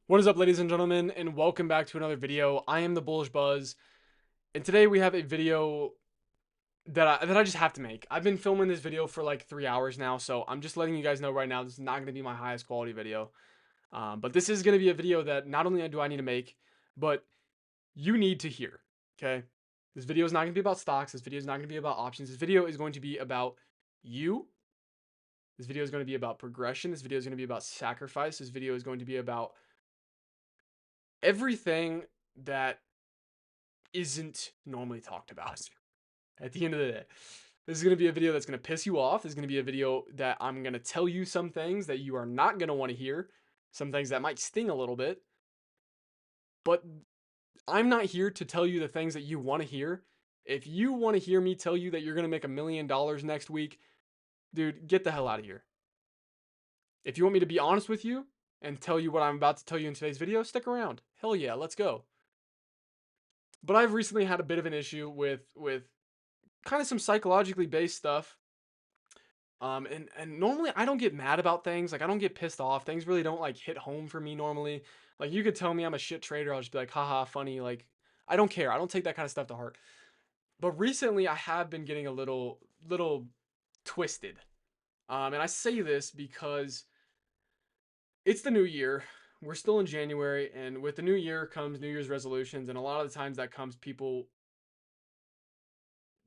What is up, ladies and gentlemen, and welcome back to another video. I am the Bullish Buzz, and today we have a video that I just have to make. I've been filming this video for like 3 hours now, so I'm just letting you guys know right now this is not going to be my highest quality video. But this is going to be a video that not only do I need to make, but you need to hear. Okay, this video is not going to be about stocks. This video is not going to be about options. This video is going to be about you. This video is going to be about progression. This video is going to be about sacrifice. This video is going to be about everything that isn't normally talked about at the end of the day. This is going to be a video that's going to piss you off. This is going to be a video that I'm going to tell you some things that you are not going to want to hear, some things that might sting a little bit. But I'm not here to tell you the things that you want to hear. If you want to hear me tell you that you're going to make $1 million next week, dude, get the hell out of here. If you want me to be honest with you and tell you what I'm about to tell you in today's video, stick around. Hell yeah, let's go. But I've recently had a bit of an issue with kind of some psychologically based stuff. And normally I don't get mad about things. Like I don't get pissed off. Things really don't like hit home for me normally. Like you could tell me I'm a shit trader, I'll just be like, haha, funny. Like I don't care. I don't take that kind of stuff to heart. But recently I have been getting a little twisted. And I say this because it's the new year. We're still in January, and with the new year comes New Year's resolutions, and a lot of the times that comes people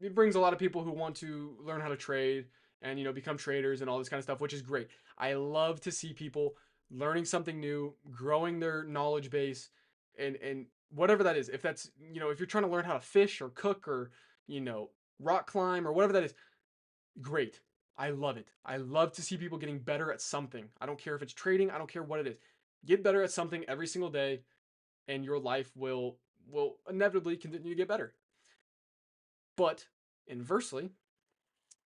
it brings a lot of people who want to learn how to trade and become traders and all this kind of stuff, which is great. I love to see people learning something new, growing their knowledge base, and whatever that is. If that's if you're trying to learn how to fish or cook or rock climb or whatever that is, great. I love it. I love to see people getting better at something. I don't care if it's trading. I don't care what it is. Get better at something every single day, and your life will inevitably continue to get better. But inversely,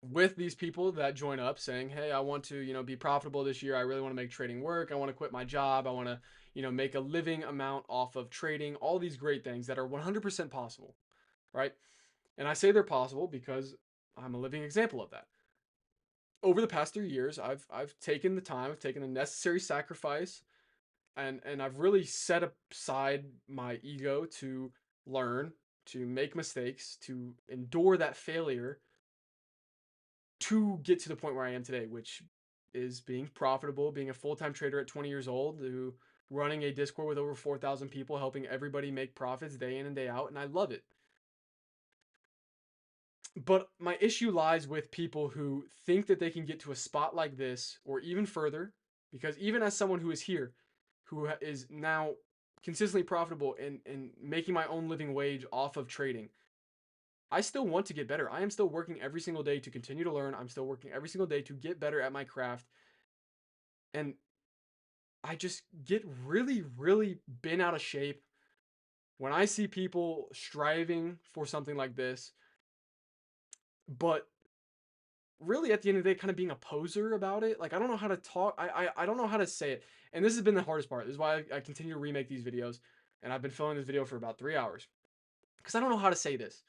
with these people that join up saying, "Hey, I want to, be profitable this year. I really want to make trading work. I want to quit my job. I want to, make a living amount off of trading." All these great things that are 100% possible, right? And I say they're possible because I'm a living example of that. Over the past 3 years, I've taken the time, I've taken the necessary sacrifice, and I've really set aside my ego to learn, to make mistakes, to endure that failure to get to the point where I am today, which is being profitable, being a full-time trader at 20 years old, who running a Discord with over 4,000 people, helping everybody make profits day in and day out, and I love it. But my issue lies with people who think that they can get to a spot like this or even further, because even as someone who is here, who is now consistently profitable and making my own living wage off of trading, I still want to get better. I am still working every single day to continue to learn. I'm still working every single day to get better at my craft. And I just get really, really bent out of shape when I see people striving for something like this, but really at the end of the day kind of being a poser about it. Like I don't know how to talk. I don't know how to say it. And this has been the hardest part. This is why I continue to remake these videos. And I've been filming this video for about 3 hours. Because I don't know how to say this.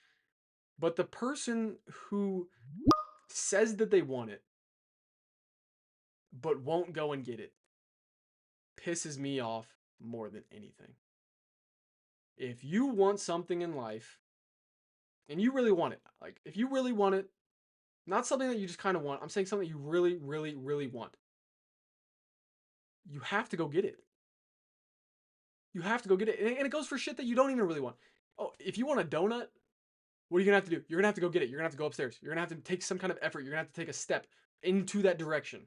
But the person who says that they want it, but won't go and get it, pisses me off more than anything. If you want something in life, and you really want it, like if you really want it, not something that you just kind of want, I'm saying something you really, really, really want, you have to go get it. You have to go get it. And it goes for shit that you don't even really want. Oh, if you want a donut, what are you gonna have to do? You're gonna have to go get it. You're gonna have to go upstairs. You're gonna have to take some kind of effort. You're gonna have to take a step into that direction.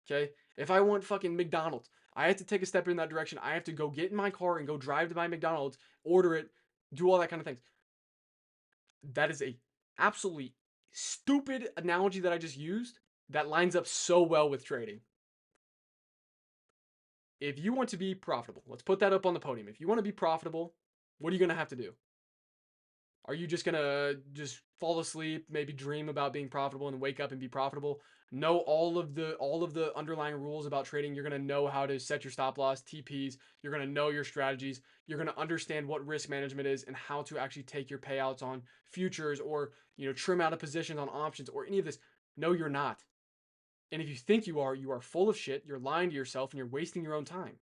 Okay? If I want fucking McDonald's, I have to take a step in that direction. I have to go get in my car and go drive to my McDonald's, order it, do all that kind of things. That is a absolutely stupid analogy that I just used that lines up so well with trading. If you want to be profitable, let's put that up on the podium. If you want to be profitable, what are you going to have to do? Are you just going to just fall asleep, maybe dream about being profitable and wake up and be profitable? Know all of the underlying rules about trading. You're going to know how to set your stop loss, TPs. You're going to know your strategies. You're going to understand what risk management is and how to actually take your payouts on futures or, trim out of positions on options or any of this. No, you're not. And if you think you are full of shit. You're lying to yourself and you're wasting your own time.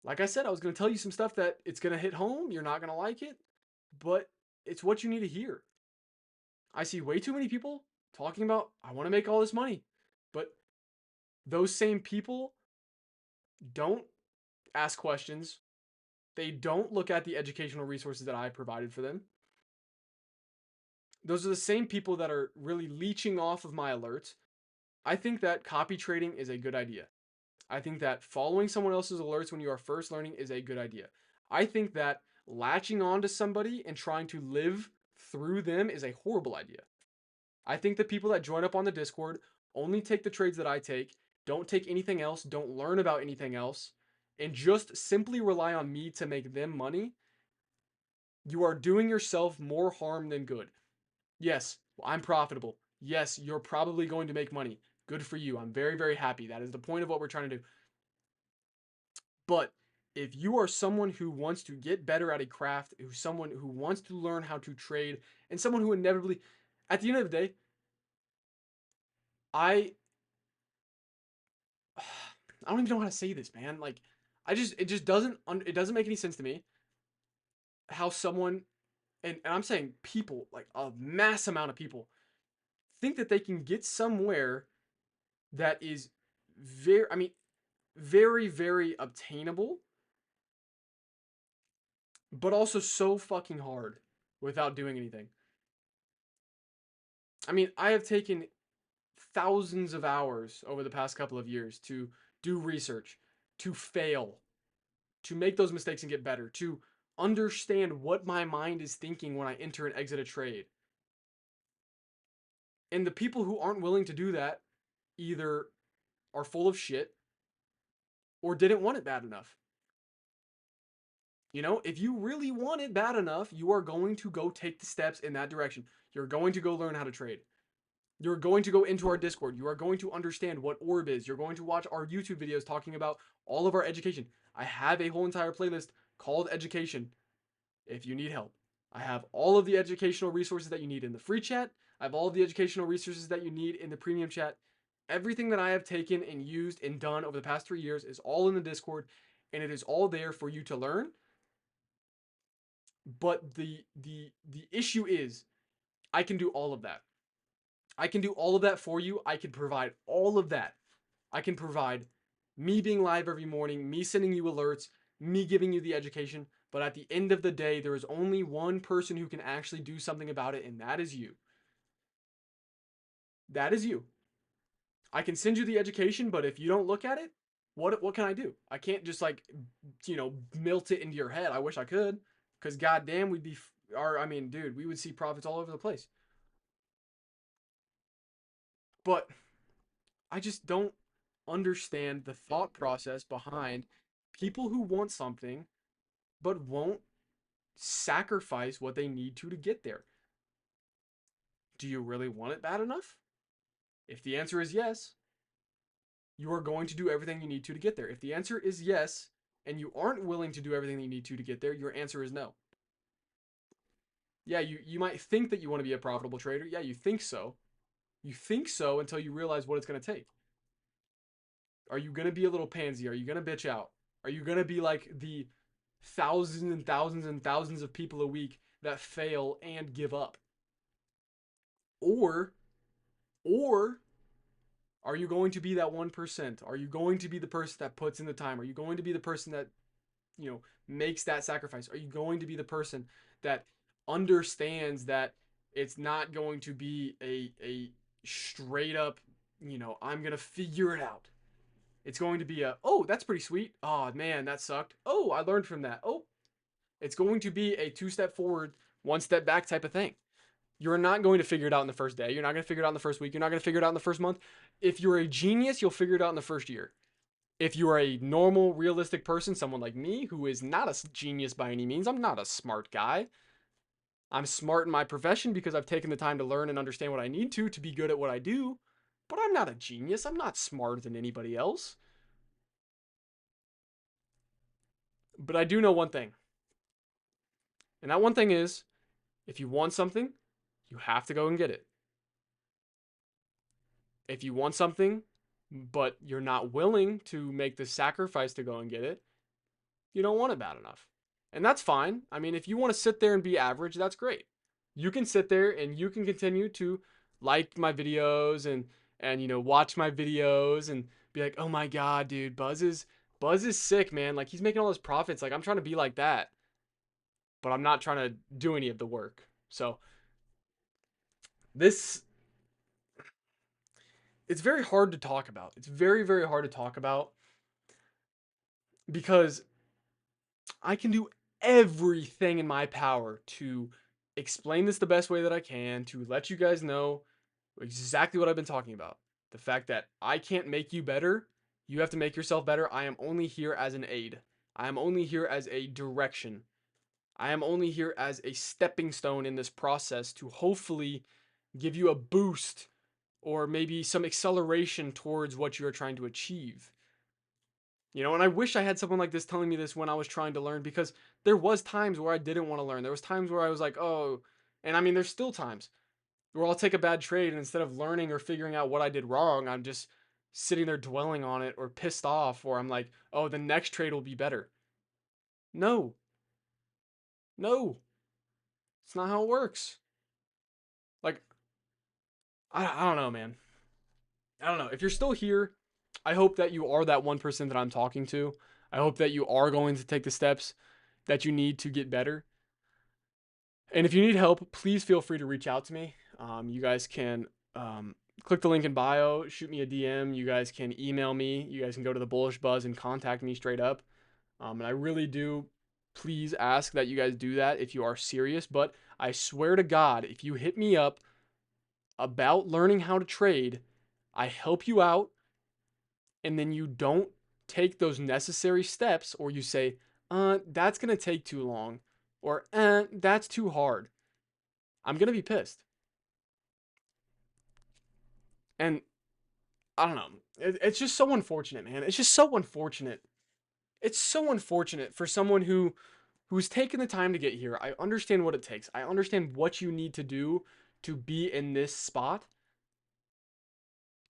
Like I said, I was going to tell you some stuff that it's going to hit home. You're not going to like it, but it's what you need to hear. I see way too many people talking about, I want to make all this money. But those same people don't ask questions. They don't look at the educational resources that I provided for them. Those are the same people that are really leeching off of my alerts. I think that copy trading is a good idea. I think that following someone else's alerts when you are first learning is a good idea. I think that latching on to somebody and trying to live through them is a horrible idea. I think the people that join up on the Discord only take the trades that I take, don't take anything else, don't learn about anything else, and just simply rely on me to make them money. You are doing yourself more harm than good. Yes, I'm profitable. Yes, you're probably going to make money. Good for you. I'm very, very happy. That is the point of what we're trying to do. But if you are someone who wants to get better at a craft, who's someone who wants to learn how to trade, and someone who inevitably, at the end of the day, I I don't even know how to say this, man. Like, it just doesn't make any sense to me how someone, and I'm saying people, like a mass amount of people, think that they can get somewhere that is very, very obtainable, but also so fucking hard without doing anything. I mean, I have taken thousands of hours over the past couple of years to do research, to fail, to make those mistakes and get better, to understand what my mind is thinking when I enter and exit a trade. And the people who aren't willing to do that either are full of shit or didn't want it bad enough. You know, if you really want it bad enough, you are going to go take the steps in that direction. You're going to go learn how to trade. You're going to go into our Discord. You are going to understand what orb is. You're going to watch our YouTube videos talking about all of our education. I have a whole entire playlist called Education if you need help. I have all of the educational resources that you need in the free chat. I have all of the educational resources that you need in the premium chat. Everything that I have taken and used and done over the past 3 years is all in the Discord, and it is all there for you to learn. But the issue is I can do all of that. I can do all of that for you. I can provide all of that. I can provide me being live every morning, me sending you alerts, me giving you the education. But at the end of the day, there is only one person who can actually do something about it, and that is you. That is you. I can send you the education, but if you don't look at it, what can I do? I can't just like, melt it into your head. I wish I could, because goddamn, we'd be, or I mean, dude, we would see profits all over the place. But I just don't understand the thought process behind people who want something but won't sacrifice what they need to get there. Do you really want it bad enough? If the answer is yes, you are going to do everything you need to get there. If the answer is yes, and you aren't willing to do everything you need to get there, your answer is no. Yeah, you might think that you want to be a profitable trader. Yeah, you think so. You think so until you realize what it's going to take. Are you going to be a little pansy? Are you going to bitch out? Are you going to be like the thousands and thousands and thousands of people a week that fail and give up? Or or are you going to be that 1%? Are you going to be the person that puts in the time? Are you going to be the person that, makes that sacrifice? Are you going to be the person that understands that it's not going to be a straight up, I'm going to figure it out. It's going to be oh, that's pretty sweet. Oh, man, that sucked. Oh, I learned from that. Oh, it's going to be a two-step forward, one-step back type of thing. You're not going to figure it out in the first day. You're not going to figure it out in the first week. You're not going to figure it out in the first month. If you're a genius, you'll figure it out in the first year. If you are a normal, realistic person, someone like me, who is not a genius by any means, I'm not a smart guy. I'm smart in my profession because I've taken the time to learn and understand what I need to be good at what I do. But I'm not a genius. I'm not smarter than anybody else. But I do know one thing. And that one thing is if you want something, you have to go and get it. If you want something, but you're not willing to make the sacrifice to go and get it, You don't want it bad enough. And that's fine. I mean, if you want to sit there and be average, that's great. You can sit there and you can continue to like my videos and watch my videos and be like, "Oh my god, dude, Buzz is sick, man. Like he's making all those profits. Like I'm trying to be like that, but I'm not trying to do any of the work." So, this it's very hard to talk about. It's very very hard to talk about because I can do everything in my power to explain this the best way that I can, to let you guys know exactly what I've been talking about. The fact that I can't make you better, you have to make yourself better. I am only here as an aid. I am only here as a direction. I am only here as a stepping stone in this process to hopefully give you a boost or maybe some acceleration towards what you are trying to achieve. And I wish I had someone like this telling me this when I was trying to learn because there was times where I didn't want to learn. There was times where I was like, "Oh," and I mean there's still times where I'll take a bad trade and instead of learning or figuring out what I did wrong, I'm just sitting there dwelling on it or pissed off or I'm like, "Oh, the next trade will be better." No. No. It's not how it works. Like I don't know, man. I don't know. If you're still here, I hope that you are that 1% that I'm talking to. I hope that you are going to take the steps that you need to get better. And if you need help, please feel free to reach out to me. You guys can click the link in bio, shoot me a DM. You guys can email me. You guys can go to the Bullish Buzz and contact me straight up. And I really do please ask that you guys do that if you are serious. But I swear to God, if you hit me up about learning how to trade, I help you out, and then you don't take those necessary steps, or you say, that's going to take too long, or that's too hard, I'm going to be pissed. And I don't know. It's just so unfortunate, man. It's just so unfortunate. It's so unfortunate for someone who's taken the time to get here. I understand what it takes. I understand what you need to do to be in this spot.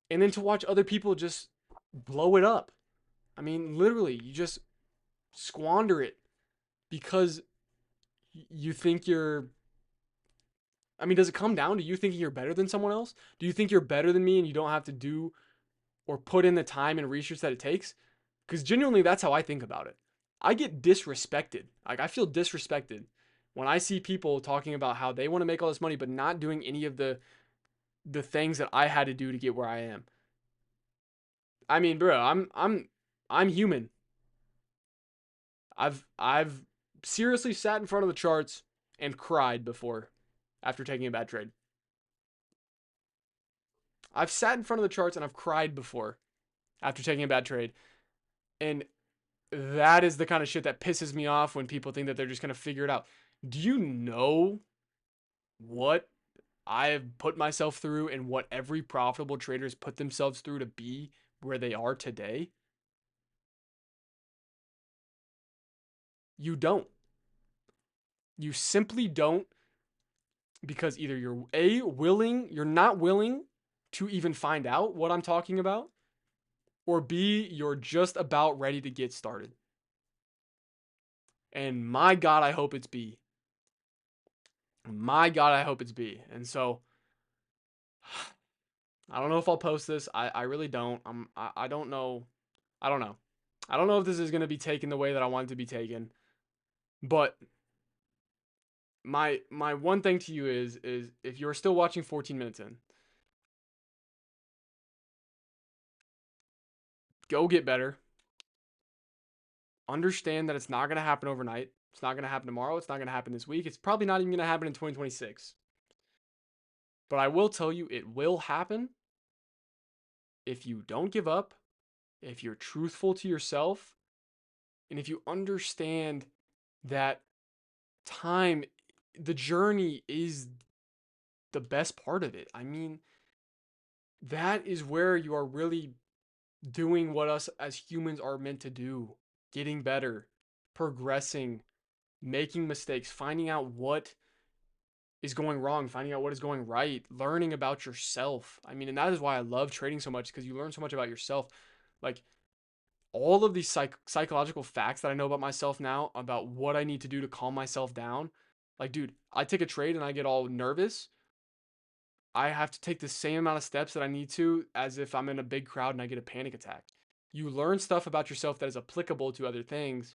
And then to watch other people just blow it up. I mean, literally, you just squander it because you think you're I mean, does it come down to you thinking you're better than someone else? Do you think you're better than me and you don't have to do or put in the time and research that it takes? Because genuinely, that's how I think about it. I get disrespected. Like, I feel disrespected when I see people talking about how they want to make all this money, but not doing any of the things that I had to do to get where I am. I mean, bro, I'm human. I've seriously sat in front of the charts and cried before after taking a bad trade. I've sat in front of the charts and I've cried before after taking a bad trade. And that is the kind of shit that pisses me off when people think that they're just going to figure it out. Do you know what I've put myself through and what every profitable trader has put themselves through to be where they are today? You don't. You simply don't, because either you're not willing to even find out what I'm talking about, or B, you're just about ready to get started. And my God, I hope it's B. My God, I hope it's B. And so I don't know if I'll post this. I really don't. I don't know. I don't know. I don't know if this is gonna be taken the way that I want it to be taken. But my one thing to you is if you're still watching 14 minutes in, go get better. Understand that it's not gonna happen overnight. It's not gonna happen tomorrow. It's not gonna happen this week. It's probably not even gonna happen in 2026. But I will tell you, it will happen if you don't give up, if you're truthful to yourself, and if you understand that time, the journey is the best part of it. I mean, that is where you are really doing what us as humans are meant to do, getting better, progressing, making mistakes, finding out what is going wrong, finding out what is going right, learning about yourself. I mean, and that is why I love trading so much, because you learn so much about yourself. Like, all of these psychological facts that I know about myself now, about what I need to do to calm myself down. Like, dude, I take a trade and I get all nervous. I have to take the same amount of steps that I need to as if I'm in a big crowd and I get a panic attack. You learn stuff about yourself that is applicable to other things.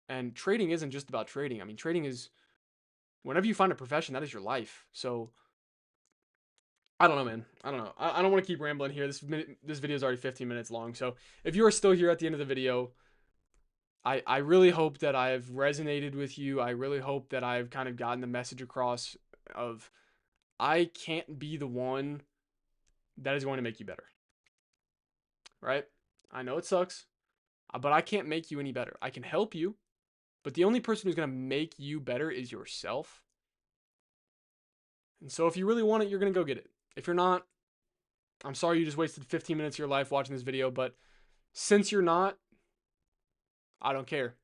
And trading isn't just about trading. I mean, trading is whenever you find a profession, that is your life. So I don't know, man. I don't know. I don't want to keep rambling here. This video is already 15 minutes long. So if you are still here at the end of the video, I really hope that I've resonated with you. I really hope that I've kind of gotten the message across of I can't be the one that is going to make you better, right? I know it sucks, but I can't make you any better. I can help you, but the only person who's going to make you better is yourself. And so if you really want it, you're going to go get it. If you're not, I'm sorry you just wasted 15 minutes of your life watching this video, but since you're not, I don't care.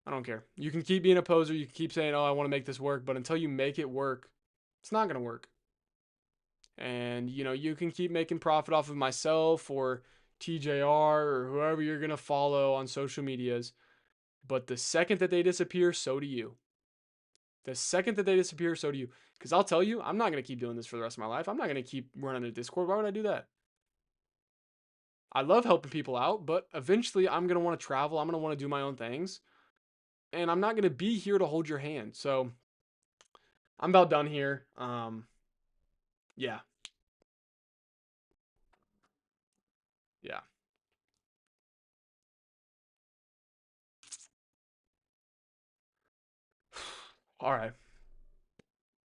I don't care. You can keep being a poser. You can keep saying, oh, I want to make this work. But until you make it work, it's not going to work. And, you can keep making profit off of myself or TJR or whoever you're going to follow on social medias. But the second that they disappear, so do you. The second that they disappear, so do you. Because I'll tell you, I'm not going to keep doing this for the rest of my life. I'm not going to keep running a Discord. Why would I do that? I love helping people out, but eventually I'm going to want to travel. I'm going to want to do my own things. And I'm not going to be here to hold your hand. So I'm about done here. Yeah. Yeah. All right.